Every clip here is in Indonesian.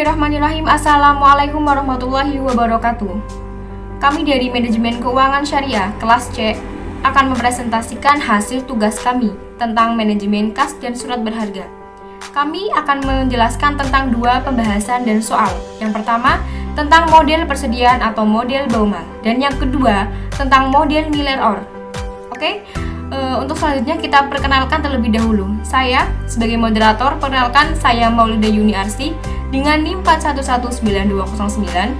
Bismillahirrahmanirrahim. Assalamualaikum warahmatullahi wabarakatuh. Kami dari Manajemen Keuangan Syariah kelas C akan mempresentasikan hasil tugas kami tentang manajemen kas dan surat berharga. Kami akan menjelaskan tentang dua pembahasan dan soal. Yang pertama, tentang model persediaan atau model Baumal, dan yang kedua, tentang model Miller-Orr. Oke? Untuk selanjutnya kita perkenalkan terlebih dahulu. Saya sebagai moderator, perkenalkan saya Maulida Yuni Arsi dengan NIM 4119209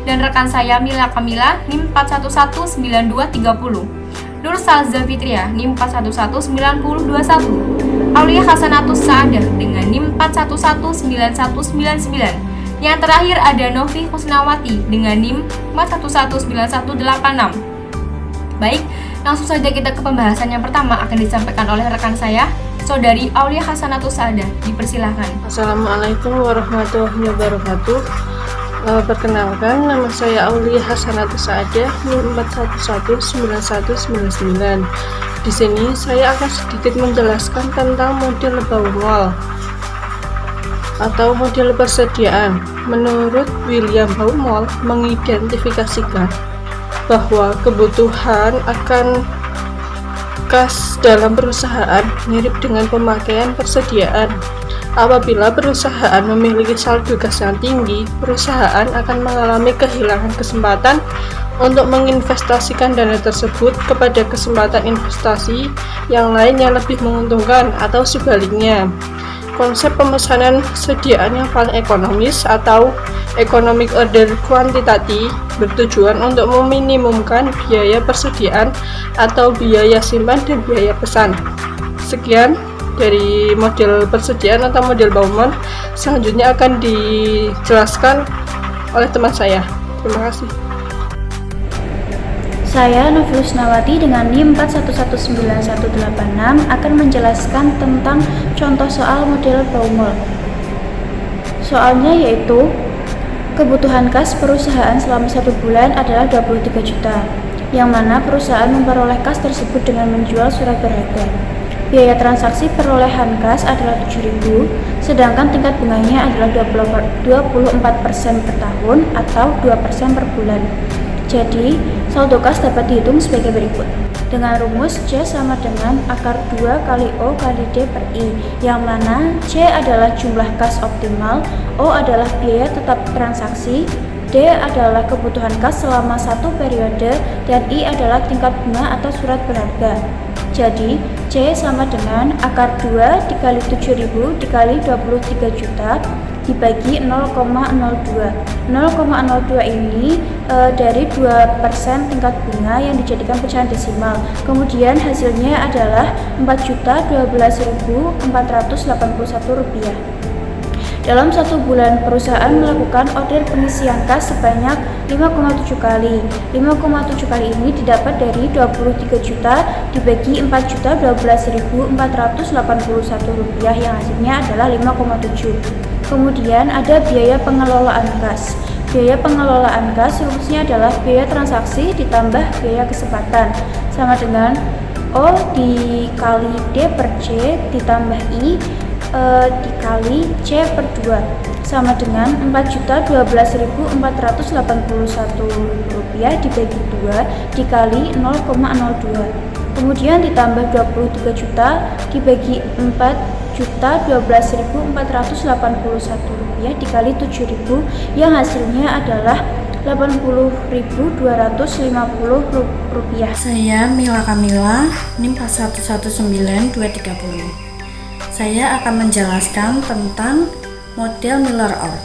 dan rekan saya Mila Kamila NIM 4119230, Nur Salza Fitria NIM 4119021, Aulia Hasanatus Saadah dengan NIM 4119199. Yang terakhir ada Novi Husnawati dengan NIM 4119186. Baik, langsung saja kita ke pembahasan yang pertama akan disampaikan oleh rekan saya, Saudari Aulia Hasanatus Saadah. Dipersilahkan. Assalamualaikum warahmatullahi wabarakatuh. Perkenalkan, nama saya Aulia Hasanatus Saadah, NIM 4119199. Di sini saya akan sedikit menjelaskan tentang model Baumal atau model persediaan. Menurut William Baumal mengidentifikasikan bahwa kebutuhan akan kas dalam perusahaan mirip dengan pemakaian persediaan. Apabila perusahaan memiliki saldo kas yang tinggi, perusahaan akan mengalami kehilangan kesempatan untuk menginvestasikan dana tersebut kepada kesempatan investasi yang lain yang lebih menguntungkan, atau sebaliknya. Konsep pemesanan persediaan yang paling ekonomis atau economic order quantity bertujuan untuk meminimumkan biaya persediaan atau biaya simpan dan biaya pesan. Sekian dari model persediaan atau model Baumal. Selanjutnya akan dijelaskan oleh teman saya. Terima kasih. Saya Novi Husnawati dengan NIM 4119186 akan menjelaskan tentang contoh soal model Baumal. Soalnya yaitu kebutuhan kas perusahaan selama 1 bulan adalah 23 juta, yang mana perusahaan memperoleh kas tersebut dengan menjual surat berharga. Biaya transaksi perolehan kas adalah 7.000, sedangkan tingkat bunganya adalah 24% per tahun atau 2% per bulan. Jadi, saldo kas dapat dihitung sebagai berikut. Dengan rumus C sama dengan akar 2 kali O kali D per I, yang mana C adalah jumlah kas optimal, O adalah biaya tetap transaksi, D adalah kebutuhan kas selama 1 periode, dan I adalah tingkat bunga atau surat berharga. Jadi, C sama dengan akar 2 dikali 7.000 dikali 23 juta dibagi 0,02. 0,02 ini dari 2% tingkat bunga yang dijadikan pecahan desimal. Kemudian hasilnya adalah Rp4.012.481. Dalam 1 bulan, perusahaan melakukan order pengisian kas sebanyak 5,7 kali. 5,7 kali ini didapat dari 23 juta dibagi 4.012.481 yang hasilnya adalah 5,7. Kemudian ada biaya pengelolaan kas. Biaya pengelolaan kas rumusnya adalah biaya transaksi ditambah biaya kesempatan, sama dengan O dikali D per C ditambah I dikali C per 2, sama dengan Rp4.012.481 dibagi 2 dikali 0,02. Kemudian ditambah 23 juta dibagi 4.012.481 dikali 7.000 yang hasilnya adalah Rp80.250. Saya Mila Kamila, NIM 4119230. Saya akan menjelaskan tentang model Miller-Orr.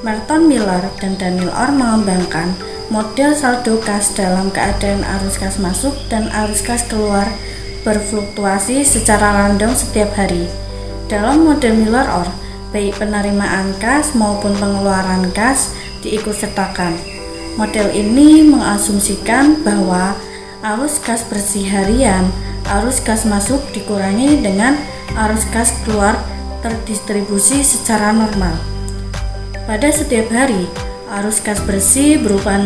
Merton Miller dan Daniel Orr mengembangkan model saldo kas dalam keadaan arus kas masuk dan arus kas keluar berfluktuasi secara random setiap hari. Dalam model Miller-Orr, baik penerimaan kas maupun pengeluaran kas diikutsertakan. Model ini mengasumsikan bahwa arus kas bersih harian, arus kas masuk dikurangi dengan arus kas keluar terdistribusi secara normal. Pada setiap hari, arus kas bersih berupa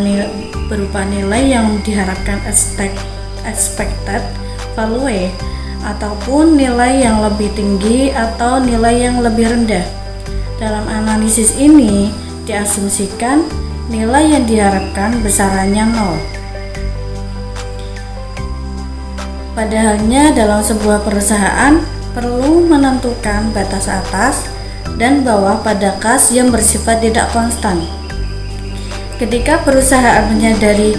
nilai yang diharapkan expected value ataupun nilai yang lebih tinggi atau nilai yang lebih rendah. Dalam analisis ini, diasumsikan nilai yang diharapkan besarannya 0. Padahalnya dalam sebuah perusahaan perlu menentukan batas atas dan bawah pada kas yang bersifat tidak konstan. Ketika perusahaan menyadari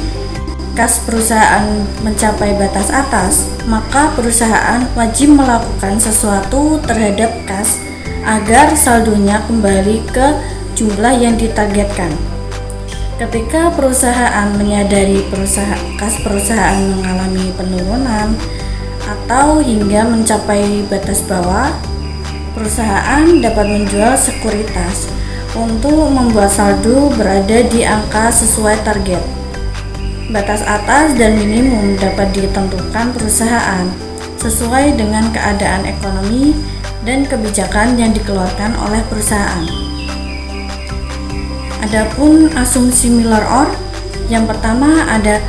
kas perusahaan mencapai batas atas, maka perusahaan wajib melakukan sesuatu terhadap kas agar saldonya kembali ke jumlah yang ditargetkan. Ketika perusahaan menyadari kas perusahaan mengalami penurunan atau hingga mencapai batas bawah, perusahaan dapat menjual sekuritas untuk membuat saldo berada di angka sesuai target. Batas atas dan minimum dapat ditentukan perusahaan sesuai dengan keadaan ekonomi dan kebijakan yang dikeluarkan oleh perusahaan. Adapun asumsi Miller-Orr, yang pertama ada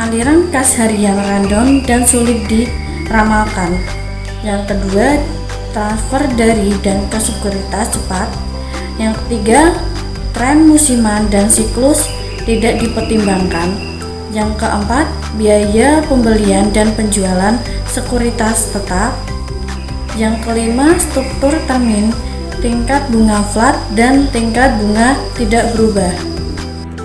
aliran kas harian random dan sulit diramalkan. Yang kedua, transfer dari dan ke sekuritas cepat. Yang ketiga, tren musiman dan siklus tidak dipertimbangkan. Yang keempat, biaya pembelian dan penjualan sekuritas tetap. Yang kelima, struktur termin, tingkat bunga flat dan tingkat bunga tidak berubah.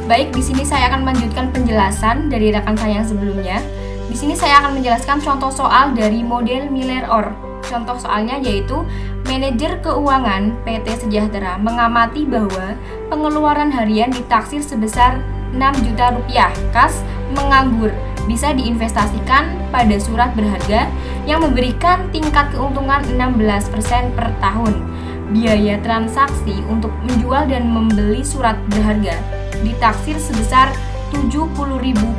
Baik, di sini saya akan melanjutkan penjelasan dari rekan saya yang sebelumnya. Di sini saya akan menjelaskan contoh soal dari model Miller-Orr. Contoh soalnya yaitu manajer keuangan PT Sejahtera mengamati bahwa pengeluaran harian ditaksir sebesar 6 juta rupiah. Kas menganggur bisa diinvestasikan pada surat berharga yang memberikan tingkat keuntungan 16% per tahun. Biaya transaksi untuk menjual dan membeli surat berharga ditaksir sebesar 70.000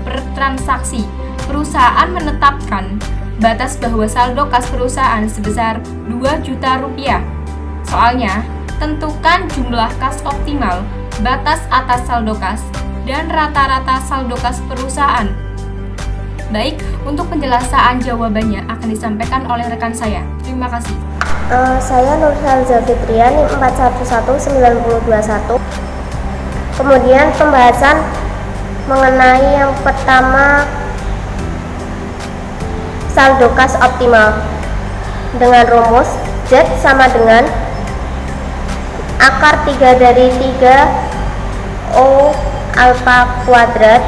per transaksi. Perusahaan menetapkan batas bahwa saldo kas perusahaan sebesar 2 juta rupiah. Soalnya, tentukan jumlah kas optimal, batas atas saldo kas, dan rata-rata saldo kas perusahaan. Baik, untuk penjelasan jawabannya akan disampaikan oleh rekan saya. Terima kasih. Saya Nurhalza Fitrian, NIM 411921. Kemudian pembahasan mengenai yang pertama, saldo kas optimal dengan rumus Z sama dengan akar 3 dari 3 O alfa kuadrat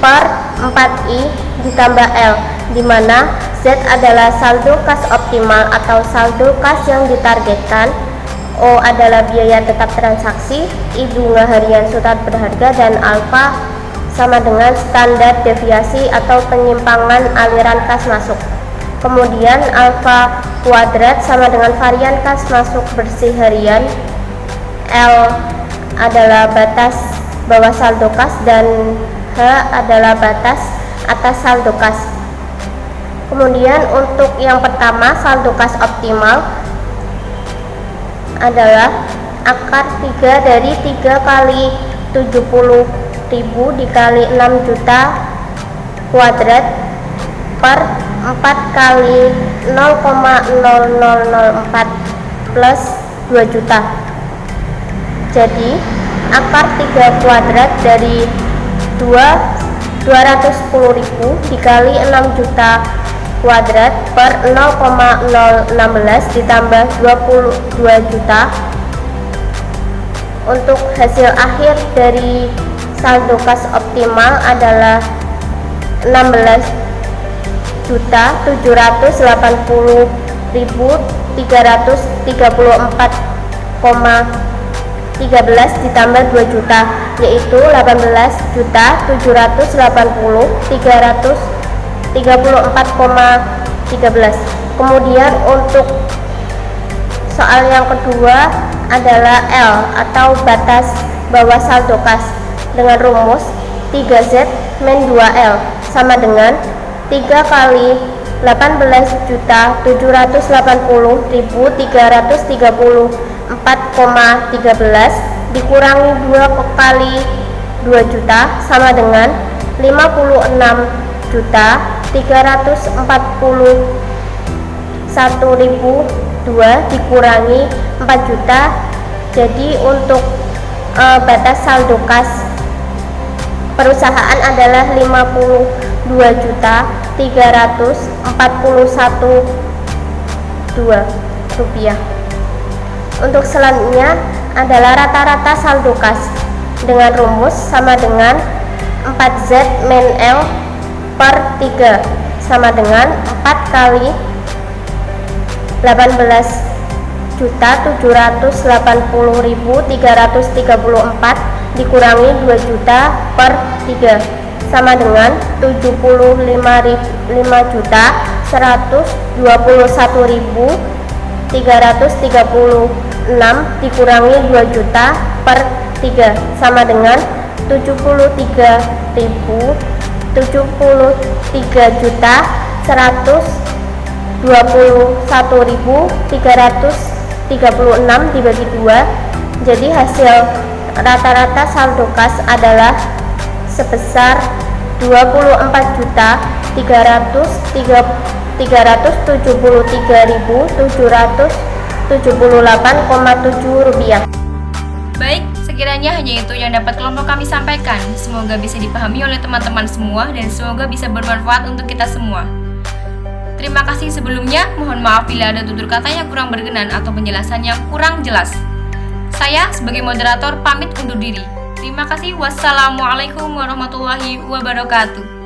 per 4I ditambah L, di mana Z adalah saldo kas optimal atau saldo kas yang ditargetkan, O adalah biaya tetap transaksi, I bunga harian surat berharga, dan alfa sama dengan standar deviasi atau penyimpangan aliran kas masuk. Kemudian alfa kuadrat sama dengan varian kas masuk bersih harian, L adalah batas bawah saldo kas, dan H adalah batas atas saldo kas. Kemudian untuk yang pertama, saldo kas optimal adalah akar 3 dari 3 kali 70.000 dikali 6 juta kuadrat per 4 kali 0,0004 plus 2 juta. Jadi akar 3 kuadrat dari 210.000 dikali 6 juta kuadrat per 0,016 ditambah 22 juta. Untuk hasil akhir dari saldo kas optimal adalah 16.700.334,13 ditambah 2 juta, yaitu 18.780.334,13. Kemudian untuk soal yang kedua adalah L atau batas bawah saldo kas dengan rumus 3Z min 2L sama dengan 3 kali 18.780.334,13 dikurangi 2 kali 2 juta sama dengan 56.341.002 dikurangi 4 juta. Jadi untuk batas saldo kas perusahaan adalah 52.341.2 rupiah. Untuk selanjutnya adalah rata-rata saldo kas dengan rumus sama dengan 4Z min L per 3 sama dengan 4 kali 18.780.334 dikurangi 2 juta per 3 sama dengan 75.121.336 dikurangi 2 juta per 3 sama dengan 73.121.336 dibagi 2. Jadi hasil rata-rata saldo kas adalah sebesar 24.373.778,7 rupiah. Baik, sekiranya hanya itu yang dapat kelompok kami sampaikan. Semoga bisa dipahami oleh teman-teman semua dan semoga bisa bermanfaat untuk kita semua. Terima kasih sebelumnya, mohon maaf bila ada tutur kata yang kurang berkenan atau penjelasan yang kurang jelas. Saya sebagai moderator pamit undur diri. Terima kasih. Wassalamualaikum warahmatullahi wabarakatuh.